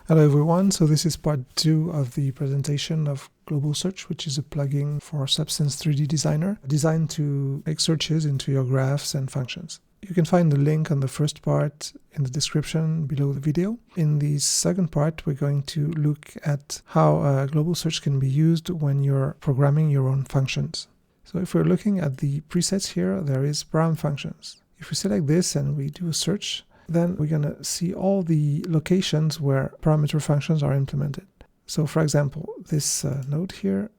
Hello everyone, so this is part 2 of the presentation of Global Search, which is a plugin for Substance 3D Designer designed to make searches into your graphs and functions. You can find the link on the first part in the description below the video. In the second part, we're going to look at how Global Search can be used when you're programming your own functions. So if we're looking at the presets here, there is param functions. If we select this and we do a search, then we're going to see all the locations where parameter functions are implemented. So for example, this node here,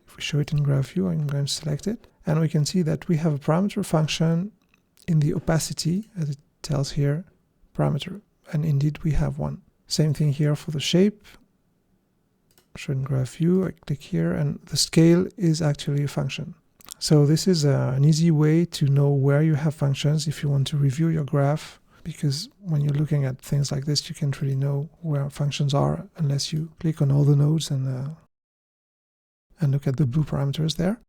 if we show it in graph view, I'm going to select it, and we can see that we have a parameter function in the opacity, as it tells here, parameter, and indeed we have one. Same thing here for the shape, shown in graph view, I click here, and the scale is actually a function. So this is an easy way to know where you have functions if you want to review your graph, because when you're looking at things like this, you can't really know where functions are unless you click on all the nodes and look at the blue parameters there.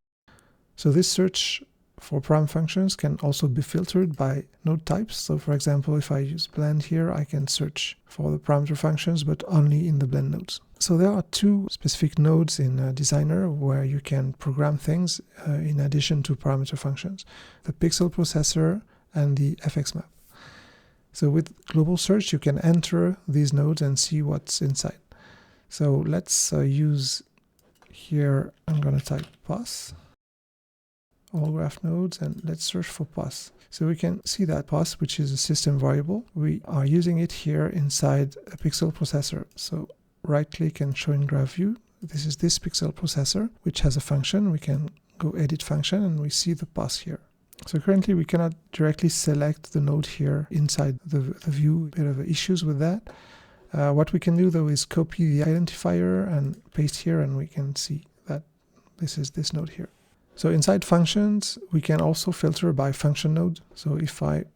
So this search for param functions can also be filtered by node types. So for example, if I use blend here, I can search for the parameter functions, but only in the blend nodes. So there are two specific nodes in Designer where you can program things in addition to parameter functions: the pixel processor and the FX map. So with Global Search, you can enter these nodes and see what's inside. So let's use here, I'm going to type pos, all graph nodes, and let's search for pos. So we can see that pos, which is a system variable, we are using it here inside a pixel processor. So right click and show in graph view. This is this pixel processor, which has a function. We can go edit function and we see the pos here. So currently we cannot directly select the node here inside the view, a bit of issues with that. What we can do though is copy the identifier and paste here, and we can see that this is this node here. So inside functions, we can also filter by function node. So if I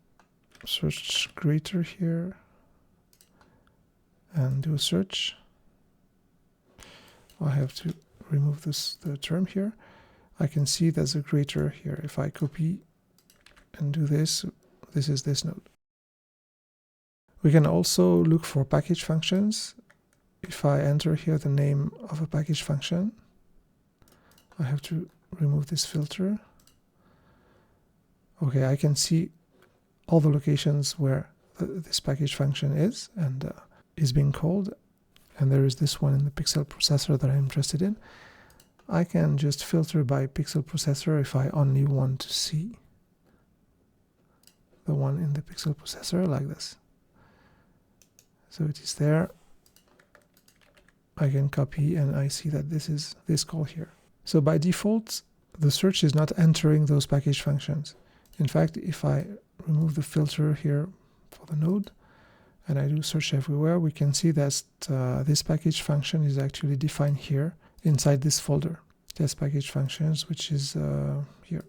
search greater here and do a search, I have to remove the term here. I can see there's a greater here. If I copy and do this, this is this node. We can also look for package functions. If I enter here the name of a package function, I have to remove this filter. Okay, I can see all the locations where this package function is and is being called, and there is this one in the pixel processor that I'm interested in. I can just filter by pixel processor if I only want to see the one in the pixel processor, like this. So it is there. I can copy and I see that this is this call here. So by default, the search is not entering those package functions. In fact, if I remove the filter here for the node and I do search everywhere, we can see that this package function is actually defined here inside this folder, test package functions, which is here.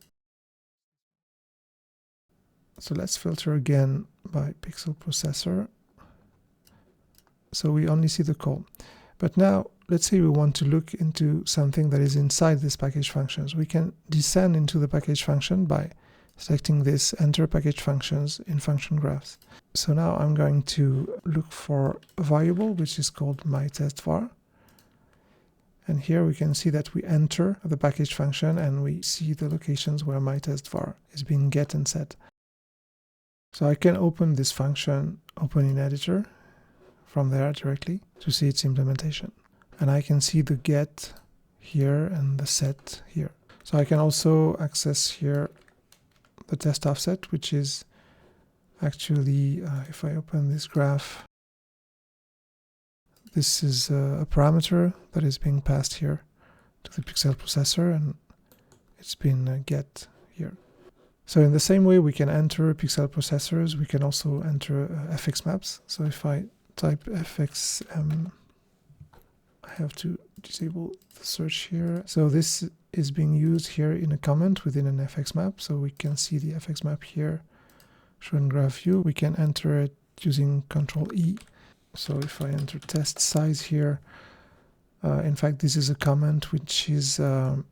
So let's filter again by pixel processor. So we only see the call. But now let's say we want to look into something that is inside this package functions. We can descend into the package function by selecting this enter package functions in function graphs. So now I'm going to look for a variable which is called myTestVar. And here we can see that we enter the package function and we see the locations where myTestVar is being get and set. So I can open this function, open in editor, from there directly to see its implementation. And I can see the get here and the set here. So I can also access here the test offset, which is actually, if I open this graph, this is a parameter that is being passed here to the pixel processor, and it's been get here. So in the same way we can enter pixel processors, we can also enter FX maps. So if I type FXM, I have to disable the search here. So this is being used here in a comment within an FX map. So we can see the FX map here shown in graph view. We can enter it using Control E. So if I enter test size here, in fact this is a comment which is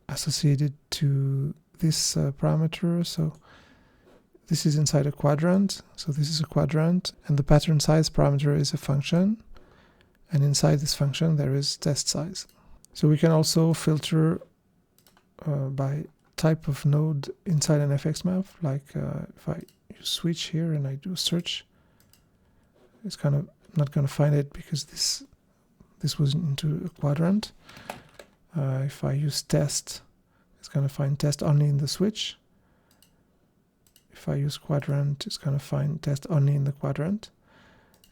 associated to this parameter. So this is inside a quadrant, so this is a quadrant, and the pattern size parameter is a function, And inside this function there is test size. So we can also filter by type of node inside an FX map. Like if I use switch here and I do search, it's kind of not going to find it because this was into a quadrant. If I use test, it's going to find test only in the switch. If I use quadrant, it's going to find test only in the quadrant.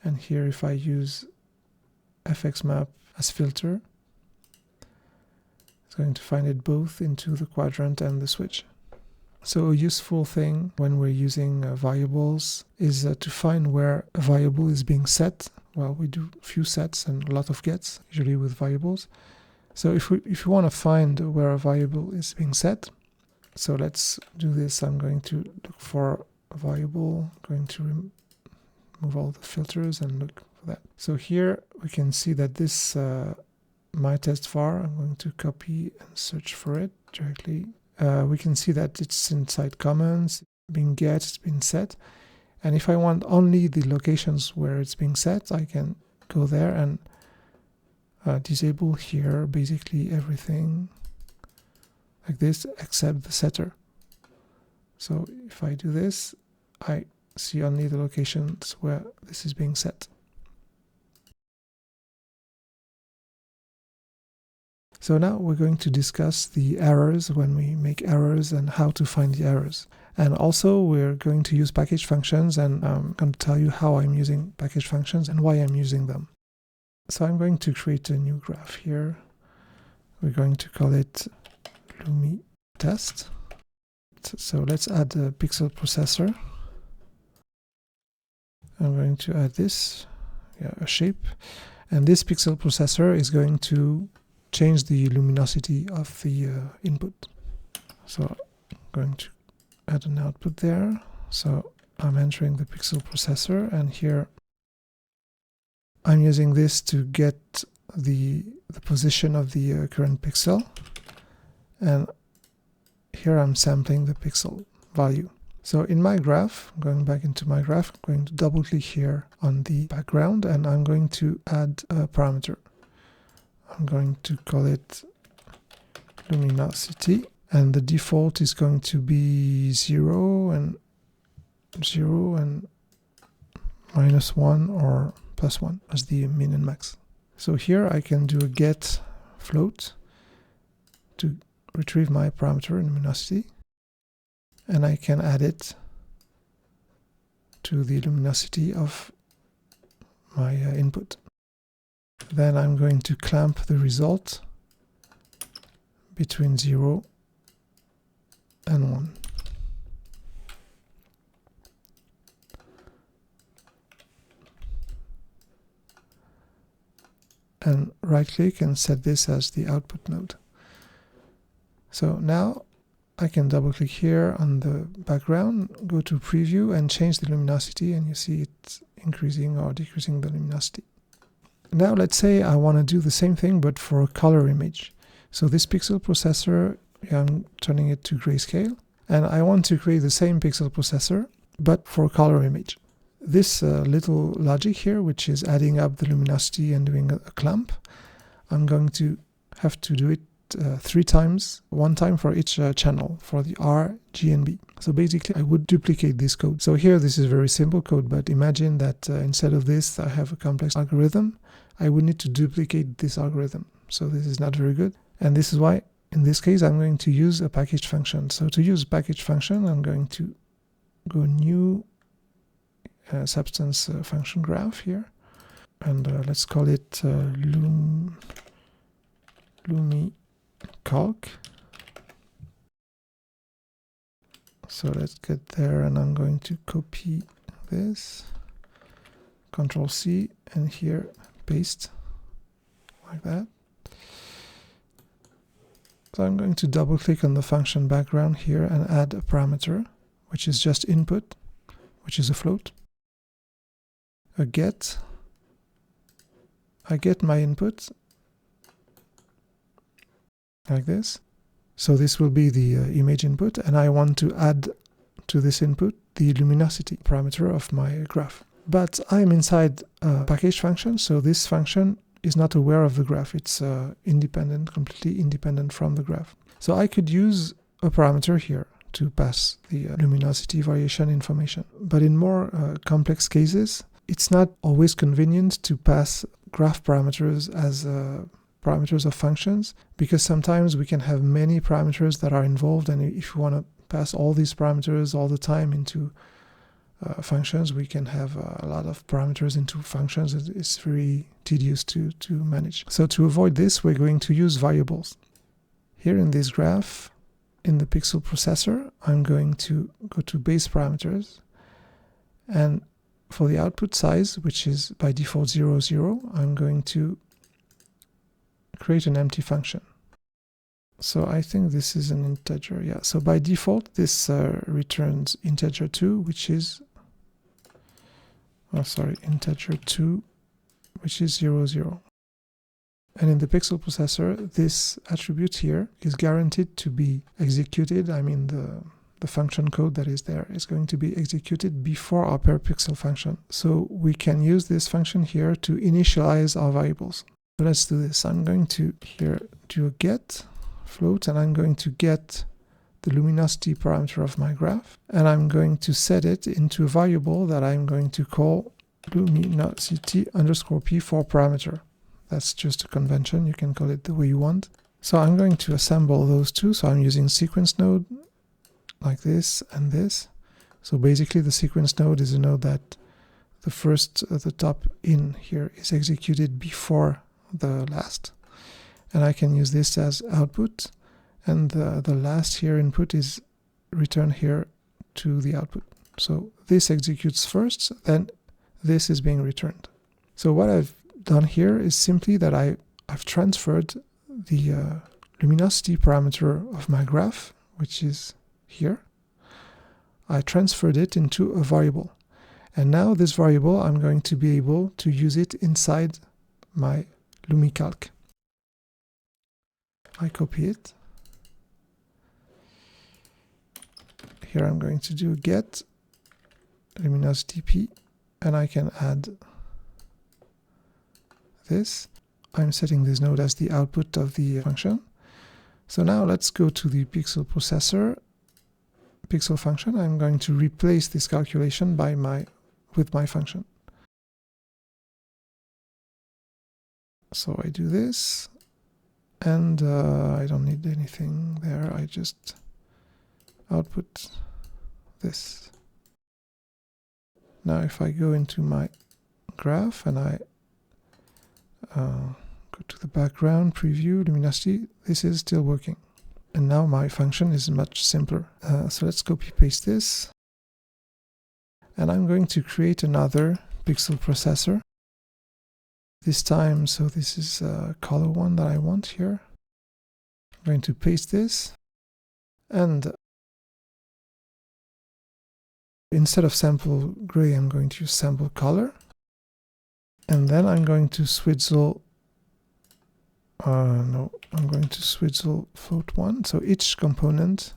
And here if I use FX map as filter, it's going to find it both into the quadrant and the switch. So a useful thing when we're using variables is to find where a variable is being set. Well, we do a few sets and a lot of gets, usually with variables. So if you want to find where a variable is being set, so let's do this. I'm going to look for a variable, going to remove all the filters and look for that. So here we can see that this my test var, I'm going to copy and search for it directly. We can see that it's inside comments, being get, it's been set. And if I want only the locations where it's being set, I can go there and disable here basically everything like this except the setter. So if I do this, I see only the locations where this is being set. So now we're going to discuss the errors when we make errors and how to find the errors. And also we're going to use package functions, and I'm going to tell you how I'm using package functions and why I'm using them. So I'm going to create a new graph here. We're going to call it Lumi test. So let's add a pixel processor. I'm going to add this, a shape. And this pixel processor is going to change the luminosity of the input. So I'm going to add an output there. So I'm entering the pixel processor, and here I'm using this to get the position of the current pixel. And here I'm sampling the pixel value. So in my graph, going back into my graph, I'm going to double click here on the background, and I'm going to add a parameter. I'm going to call it luminosity, and the default is going to be 0 and -1 or +1 as the min and max. So here I can do a get float to retrieve my parameter luminosity, and I can add it to the luminosity of my input. Then I'm going to clamp the result between 0 and 1. And right click and set this as the output node. So now I can double click here on the background, go to preview and change the luminosity, and you see it's increasing or decreasing the luminosity. Now let's say I want to do the same thing but for a color image. So this pixel processor, I'm turning it to grayscale, and I want to create the same pixel processor but for a color image. This little logic here, which is adding up the luminosity and doing a clamp, I'm going to have to do it 3 times, 1 time for each channel, for the R, G and B. So basically I would duplicate this code. So here this is very simple code, but imagine that instead of this I have a complex algorithm. I would need to duplicate this algorithm. So this is not very good. And this is why in this case I'm going to use a package function. So to use a package function, I'm going to go new substance function graph here, and let's call it lumicalc. So let's get there, and I'm going to copy this, Control C, and here paste like that. So I'm going to double click on the function background here and add a parameter, which is just input, which is a float. A get, I get my input like this. So this will be the image input, and I want to add to this input the luminosity parameter of my graph. but I'm inside a package function, so this function is not aware of the graph. It's independent, completely independent from the graph. So I could use a parameter here to pass the luminosity variation information. But in more complex cases, it's not always convenient to pass graph parameters as parameters of functions, because sometimes we can have many parameters that are involved, and if you want to pass all these parameters all the time into functions, we can have a lot of parameters into functions. It's very tedious to manage. So to avoid this, we're going to use variables. Here in this graph, in the pixel processor, I'm going to go to base parameters, and for the output size, which is by default 0, 0, I'm going to create an empty function. So I think this is an integer. Yeah, so by default this returns integer 2, which is integer 2, which is 0, 0. And in the pixel processor, this attribute here is guaranteed to be executed. I mean, the function code that is there is going to be executed before our per pixel function. So we can use this function here to initialize our variables. So let's do this. I'm going to here do a get float, and I'm going to get the luminosity parameter of my graph, and I'm going to set it into a variable that I'm going to call luminosity underscore p4 parameter. That's just a convention. You can call it the way you want. So I'm going to assemble those two. So I'm using sequence node like this and this. So basically the sequence node is a node that the first, the top in here is executed before the last. And I can use this as output. And the last here input is returned here to the output. So this executes first, then this is being returned. So what I've done here is simply that I've transferred the luminosity parameter of my graph, which is here. I transferred it into a variable. And now this variable, I'm going to be able to use it inside my LumiCalc. I copy it. Here I'm going to do get luminosity p, and I can add this. I'm setting this node as the output of the function. So now let's go to the pixel processor, pixel function. I'm going to replace this calculation with my function. So I do this, and I don't need anything there. I just output this. Now if I go into my graph and I go to the background, preview, luminosity, this is still working. And now my function is much simpler. So let's copy paste this. And I'm going to create another pixel processor. This time, so this is a color one that I want here. I'm going to paste this. And instead of sample gray, I'm going to use sample color. And then I'm going to swizzle, I'm going to swizzle float 1. So each component,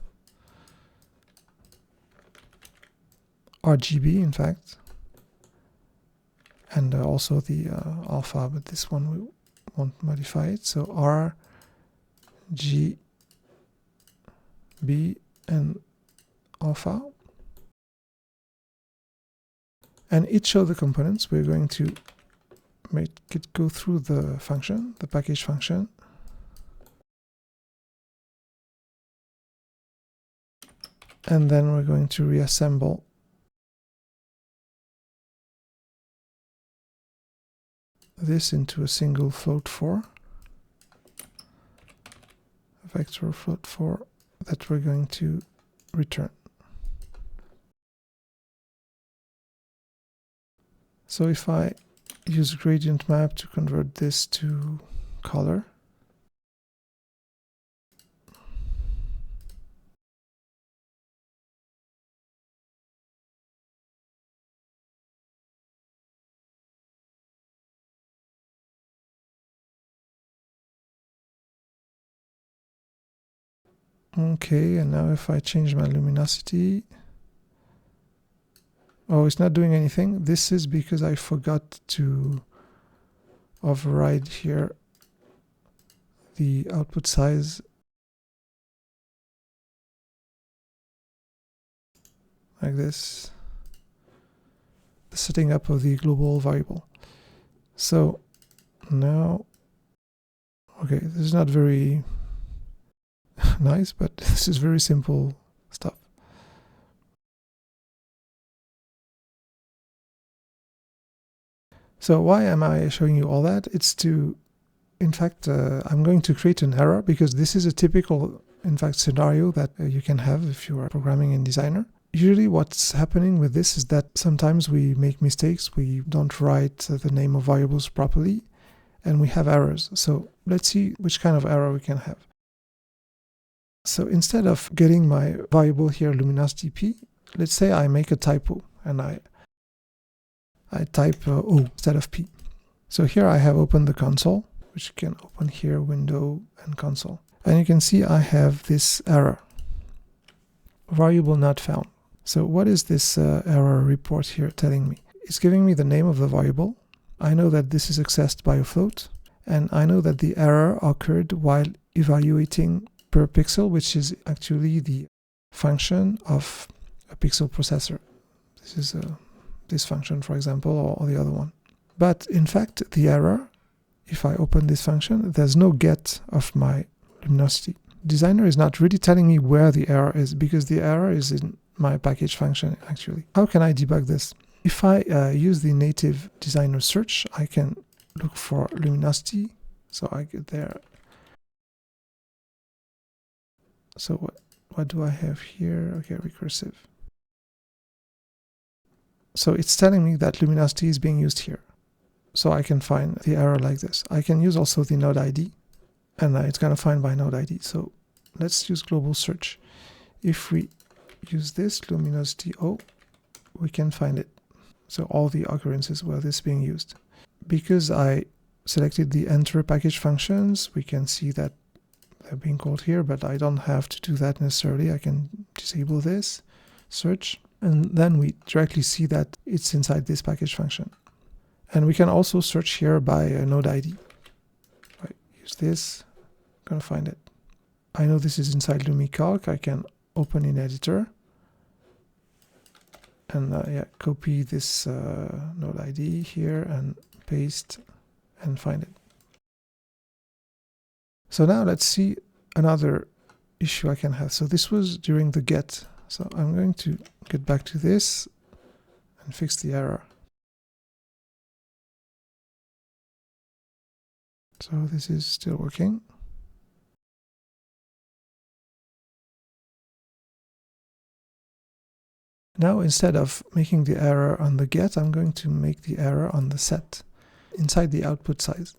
RGB in fact, and also the alpha, but this one we won't modify it. So RGB and alpha. And each of the components, we're going to make it go through the function, the package function. And then we're going to reassemble this into a single float 4, a vector float 4 that we're going to return. So if I use gradient map to convert this to color, okay, and now if I change my luminosity, Oh, it's not doing anything. This is because I forgot to override here the output size like this, the setting up of the global variable. So now, okay, this is not very nice, but this is very simple stuff. So why am I showing you all that? It's to, in fact, I'm going to create an error because this is a typical, in fact, scenario that you can have if you are programming in Designer. Usually what's happening with this is that sometimes we make mistakes, we don't write the name of variables properly, and we have errors. So let's see which kind of error we can have. So instead of getting my variable here, luminosity p, let's say I make a typo and I type O instead of P. So here I have opened the console, which you can open here, window and console. And you can see I have this error, variable not found. So what is this error report here telling me? It's giving me the name of the variable. I know that this is accessed by a float, and I know that the error occurred while evaluating per pixel, which is actually the function of a pixel processor. This is this function, for example, or the other one. But in fact, the error, if I open this function, there's no get of my luminosity. Designer is not really telling me where the error is because the error is in my package function, actually. How can I debug this? If I use the native Designer search, I can look for luminosity. So I get there. So what do I have here? Okay, recursive. So it's telling me that luminosity is being used here. So I can find the error like this. I can use also the node ID, and it's going to find by node ID. So let's use global search. If we use this luminosity O, we can find it. So all the occurrences where this is being used. Because I selected the enter package functions, we can see that they're being called here, but I don't have to do that necessarily. I can disable this, search, and then we directly see that it's inside this package function. And we can also search here by a node ID. I use this, I'm going to find it. I know this is inside LumiCalc. I can open in editor and copy this node ID here and paste and find it. So now let's see another issue I can have. So this was during the get. So I'm going to get back to this and fix the error. So this is still working. Now instead of making the error on the get, I'm going to make the error on the set inside the output size.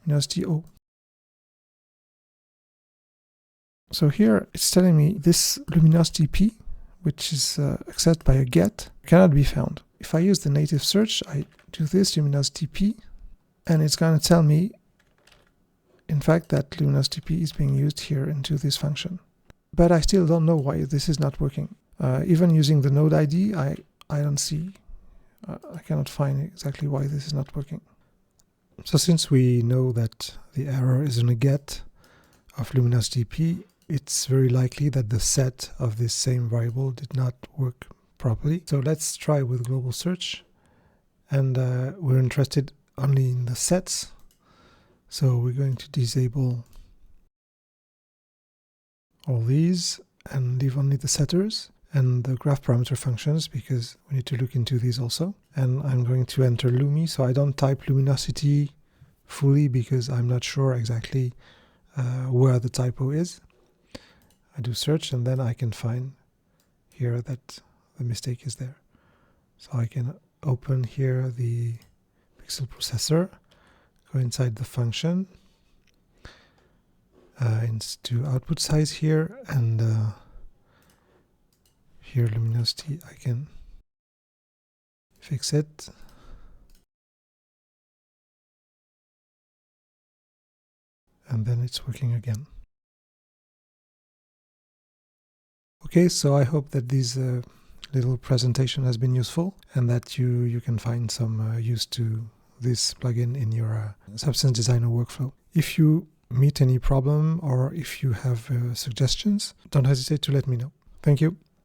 Luminosity O. So here it's telling me this luminosity P, which is accessed by a get, cannot be found. If I use the native search, I do this luminosity P, and it's going to tell me, in fact, that luminosity P is being used here into this function. But I still don't know why this is not working. Even using the node ID, I don't see, I cannot find exactly why this is not working. So since we know that the error is in a get of luminosity P, it's very likely that the set of this same variable did not work properly. So let's try with global search, and we're interested only in the sets. So we're going to disable all these and leave only the setters and the graph parameter functions, because we need to look into these also. And I'm going to enter Lumi, so I don't type luminosity fully because I'm not sure exactly where the typo is. I do search, and then I can find here that the mistake is there. So I can open here the pixel processor, go inside the function, into output size here, and here luminosity, I can fix it. And then it's working again. Okay, so I hope that these little presentation has been useful and that you can find some use to this plugin in your Substance Designer workflow. If you meet any problem or if you have suggestions, don't hesitate to let me know. Thank you.